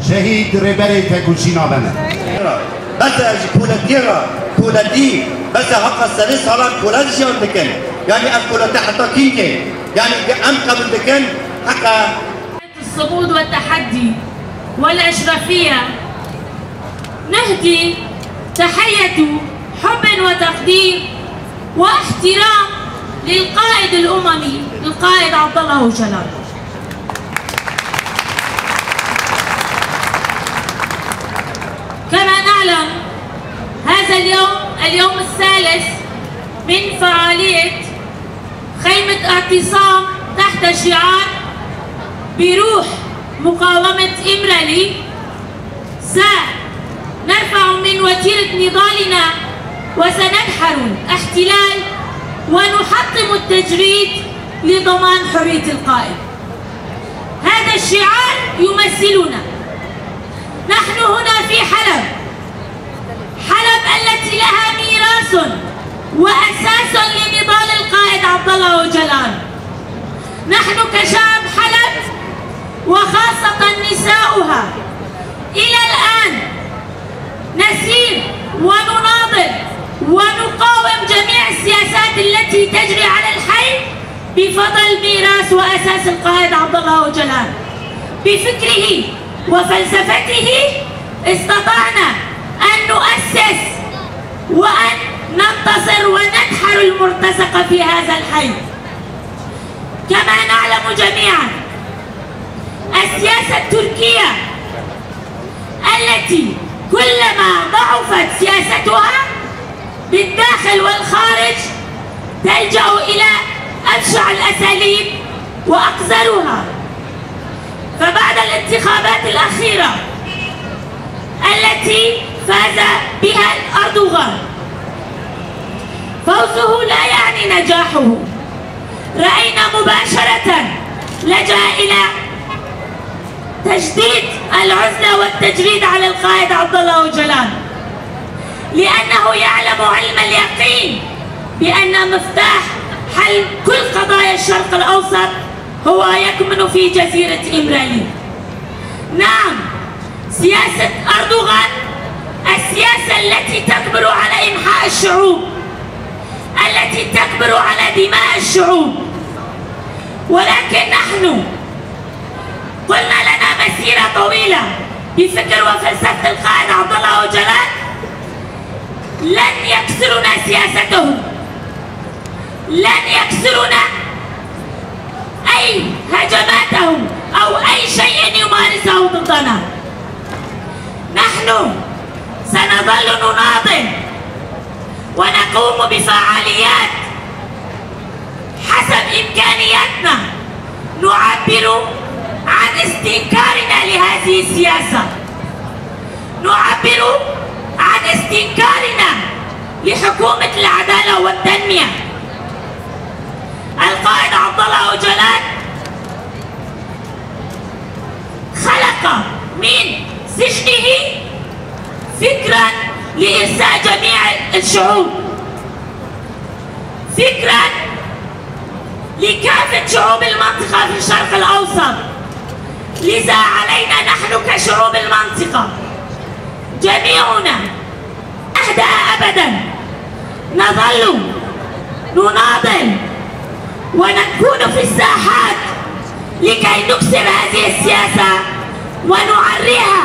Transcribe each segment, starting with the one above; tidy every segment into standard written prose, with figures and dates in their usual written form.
شهيد ريبيري كوشينا بنا بس كولا دي بس حق السلس على كولاجيا ودكن يعني أكولا تحت كينكي يعني أم قبل دكن حق الصمود والتحدي والأشرفية نهدي تحية حب وتقدير واحترام للقائد الأممي القائد عبد الله أوجلان. كما نعلم هذا اليوم الثالث من فعالية خيمة اعتصام تحت شعار بروح مقاومة إمرالي سنرفع من وتيرة نضالنا وسندحر الاحتلال ونحطم التجريد لضمان حرية القائد. هذا الشعار يمثلنا. نحن هنا في حلب التي لها ميراث وأساس لنضال القائد عبد الله أوجلان. نحن كشعب حلب وخاصة نساؤها إلى الآن نسير ونناضل ونقاوم جميع السياسات التي تجري على الحي بفضل ميراث وأساس القائد عبد الله أوجلان. بفكره وفلسفته استطعنا أن نؤسس وأن ننتصر وندحر المرتزقة في هذا الحي. كما نعلم جميعا السياسة التركية التي كلما ضعفت سياستها بالداخل والخارج تلجأ إلى أبشع الأساليب وأقذرها. فبعد الانتخابات الأخيرة التي فاز بها أردوغان فوزه لا يعني نجاحه. رأينا مباشرة لجأ إلى تجديد العزلة والتجريد على القائد عبد الله أوجلان لأنه يعلم علم اليقين بأن مفتاح حل كل قضايا الشرق الأوسط هو يكمن في جزيرة إمرالي. نعم، سياسة أردوغان السياسة التي تكبر على إمحاء الشعوب، التي تكبر على دماء الشعوب، ولكن نحن قلنا لنا مسيرة طويلة بفكر وفلسفة القائد عبد الله أوجلان لن يكسرنا سياستهم، لن يكسرنا أي هجماتهم أو أي شيء يمارسه ضدنا. نحن سنظل نناضل ونقوم بفعاليات حسب إمكانياتنا نعبر عن استنكارنا لهذه السياسة، نعبر عن استنكارنا لحكومة العدالة والتنمية. القائد عبد الله أوجلان خلق من سجنه فكرا لإرساء جميع الشعوب، فكرا لكافة شعوب المنطقة في الشرق الأوسط. لذا علينا نحن كشعوب المنطقة جميعنا أهدأ أبدا نظل نناضل ونكون في الساحات لكي نكسر هذه السياسة ونعريها،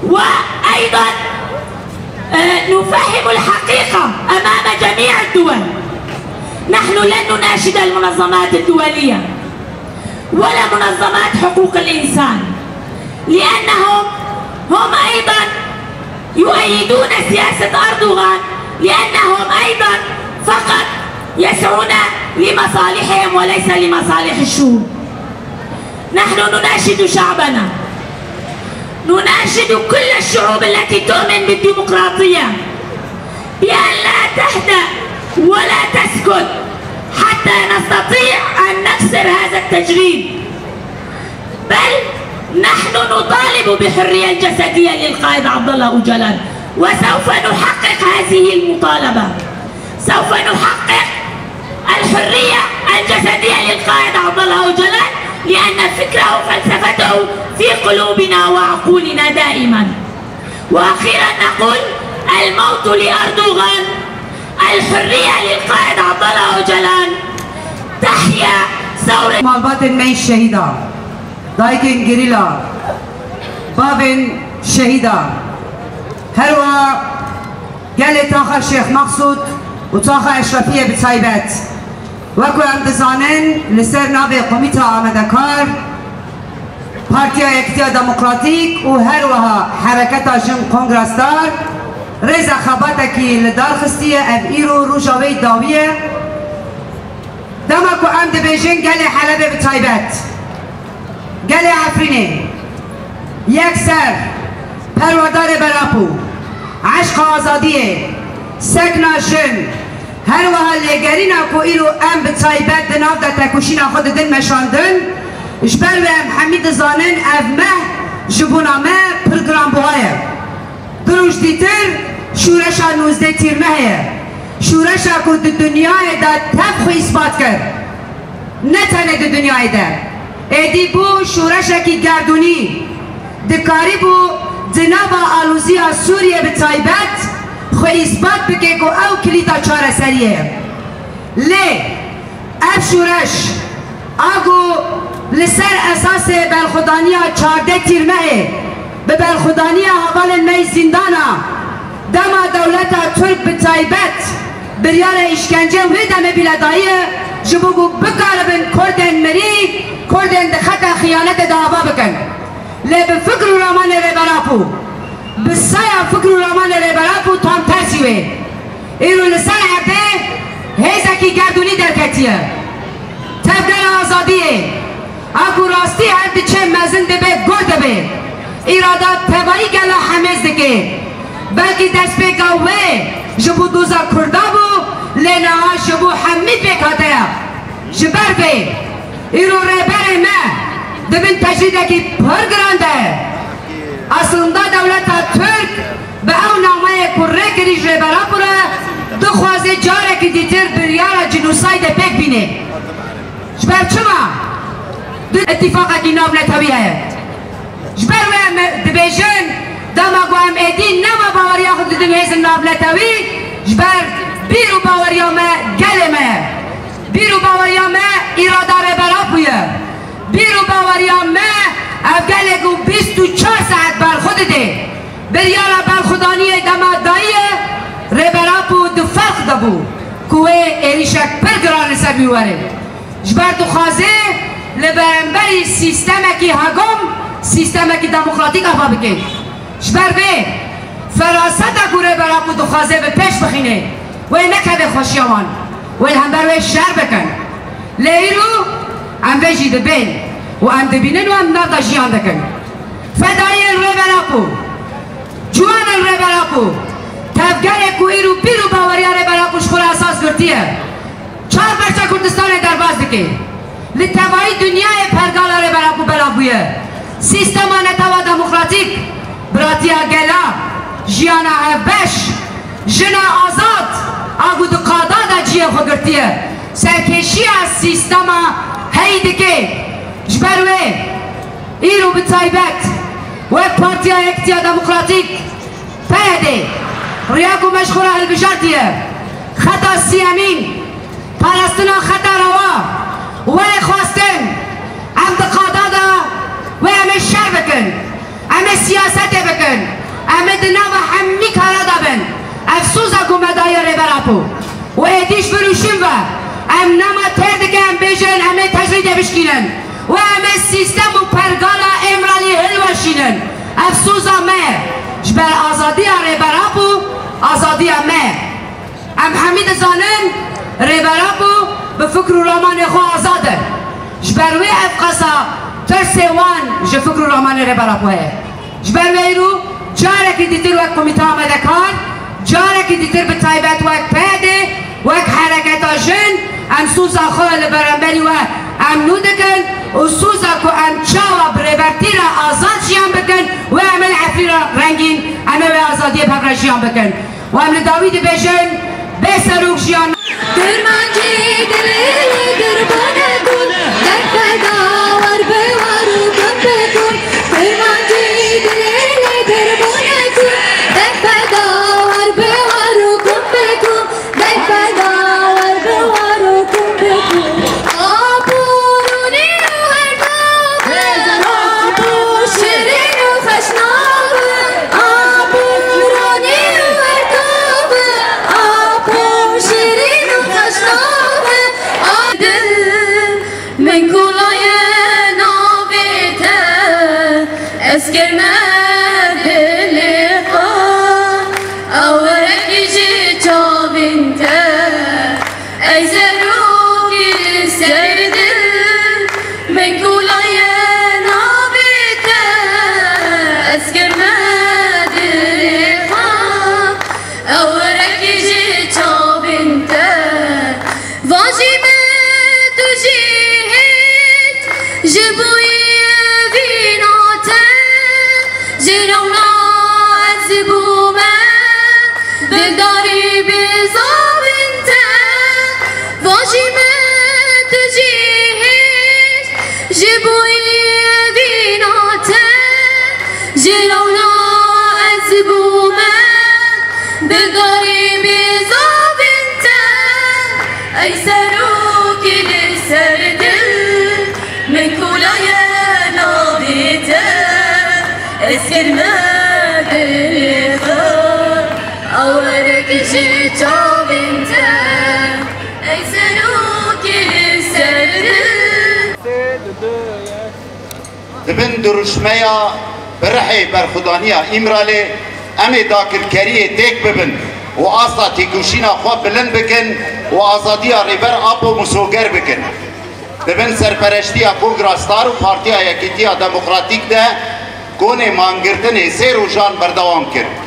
وأيضا نفهم الحقيقة أمام جميع الدول. نحن لن نناشد المنظمات الدولية ولا منظمات حقوق الإنسان لأنهم هم أيضا يؤيدون سياسة أردوغان، لأنهم أيضا فقط يسعون لمصالحهم وليس لمصالح الشعوب. نحن نناشد شعبنا، نناشد كل الشعوب التي تؤمن بالديمقراطية بأن لا تهدأ ولا تسكت حتى نستطيع أن نكسر هذا التجريد، بل نحن نطالب بالحرية الجسدية للقائد عبد الله أوجلان، وسوف نحقق هذه المطالبة. سوف نحقق الحرية الجسدية للقائد عبد الله أوجلان لأن فكره وفلسفته في قلوبنا وعقولنا دائما. وأخيرا نقول الموت لأردوغان، الحرية للقائد عبد الله أوجلان، تحيا ثورة مالبات مي الشهيدة دايكن جريلا بابن شهيدة هروا قال تاخر شيخ مقصود وتاخر أشرفية بتايبات وكو امتزانن لسر نابي قميتا آمدكار بارتيا اكتيا ديمقراطيك وهروها حركتا جن كونغرس دار ريزا خباتكي لدار خستية اب ايرو روجاوي داوية دمكو ام دبيجن قالي حلبة بتايبات قالي عفريني يكسر پروردار براپو عشق آزادیه سکنا جن هر وها لگرینا کو ایرو ام بتایبت دناف دا تکوشینا خود دن مشاندن جبر و ام حمید زانن اف مه جبونا مه پرگرام بوهایه دروش دیتر شورشا 19 تیر مهیه شورشا کو دو دنیای دا تبخو اثبات کرد نتنه دو دنیای دا ایدی بو شورشا کی گردونی دکاری بو جنابا آلوزی سوریه بتایبت خو اثبات بکه که او کلیتا چاره سریه لی اف شورش آگو لسر اساس برخودانی 14 تیرمه به برخودانی حوال می زندانا دما دولت ترک بتایبت بریار اشکنجه و دم بلدایه جبوگو بکاربن کردن مری کردن دخط خیانت دعوا بکن لی بفکر رامان ریبراپو بسایا فکر رامان ریبراپو تام ترسیوه ایرو لسر عبده هیزکی گردونی درکتیه تبدل آزادیه اگو راستی عبده چه مزن دبه گرد به ایرادات تبایی گلا حمز دکه بلکه دست بگوه جبو دوزا کرده بو لنها جبو حمید بکاته جبر به ایرو ریبر ما دبن تجریده که پرگرانده اصلا دولت ترک به او نامه کره کریج ریبرا پره دخوازه جاره که دیتر بریار جنوساید بک بینه جبر چما؟ دو اتفاقه که نام نتویه جبر و دبیجن دما گوهم ایدین نما باوریا خود دن هیزن نام نتوی جبر بیرو باوریا ما گلمه بیرو باوریا ما ایرادا ریبرا پویه بیرو باوریا ما افگل گو 24 ساعت بر خود ده بریارا بر خودانی دما دایه ریبراپو دو فرق دبو کوه ایریشک پرگران سر بیواره جبر دو خوازه لبرنبری سیستمکی هگم سیستمکی دموکراتیک افا بکن جبر به فراسته گو ریبراپو دو خوازه به پیش بخینه و نکده خوشیامان و هم بروی شر بکن لیرو ام بجی دبین و ام دبینن و ام نرد جیان دکن فدای ریبراپو جوان ریبراپو تفگر کویرو بیرو باوریا ریبراپوش خور اساس گرتیه 4 برچه کردستان درباز دکه لتوایی دنیای پرگال ریبراپو بلابویه سیستم نتوا دموکراتیک براتیا گلا جیانا هفبش جنا آزاد آگو دو قادادا جیه خو گرتیه سرکشی از سیستم هی دکه جبروه ایرو بتایبت و پارتیا اکتیا دموکراتیک فهده ریاکو مشغوله البجارتیه خطا سیامین پرستنا خطا روا و خواستن ام دقادادا و ام شر بکن ام سیاست بکن ام دناو همی کارا دابن افسوزا گو مدایا ریبراپو و ایدیش بروشن و ام نما تردکه ام بیجن ام تجریده بشکینن و ام سیستم و پرگالا امرالی هلوشینن افسوزا مه جبر آزادی ریبراپو آزادی مه ام حمید زانن ریبراپو بفکر رامان خو آزاده جبروی افقصا ترسوان جفکر رامان ریبراپو ہے جبروی رو جاره که دیتر وک کمیته آمده کار جاره که دیتر به تایبت وک پیده وک حرکتا جن ام سوزا خواه لبرنبری و ام نو دکن و سوزا که ام چاوا بریبرتی را آزاد شیان بکن و ام العفری را رنگین ام و آزادی پاک را شیان بکن و ام لداوید بیشن به سروک جیان درمانجی دلی دربانه کن در فداور بوارو کن بکن درمانجی دلی دربانه کن در فداور بوارو کن بکن در فداور بوارو کن بکن آبورونی و هرداب آبو شیرین و خشناب آبورونی و هرداب آبو شیرین و خشناب من کلای نابیته اسکرمه دلقا اورکی جی چابینته ای زروکی سردل من کلای نابیته اسکرمه دلقا اورکی جی چابینته واجیمه جبوی ویناته جرونا از بومه دلداری بزابنته واجیمه تجیهش جبوی ویناته جرونا از بومه دلداری بزابنته ای سروکی لسردل من کولای نابیته اسکرمه دلخور اورکشی چابینته ای سروکی لسردل دبن درشمیا برحی برخدانیا امرالی امی داکرکری تک ببن و اصلا تیکوشینا خواه بلند بکن و آزادی ریبر آپ و مسوگر بکن دبن سرپرشتی کوگراستار و پارتیا یکیتیا دموکراتیک ده گونه مانگرتن سه روزان بردوام کرد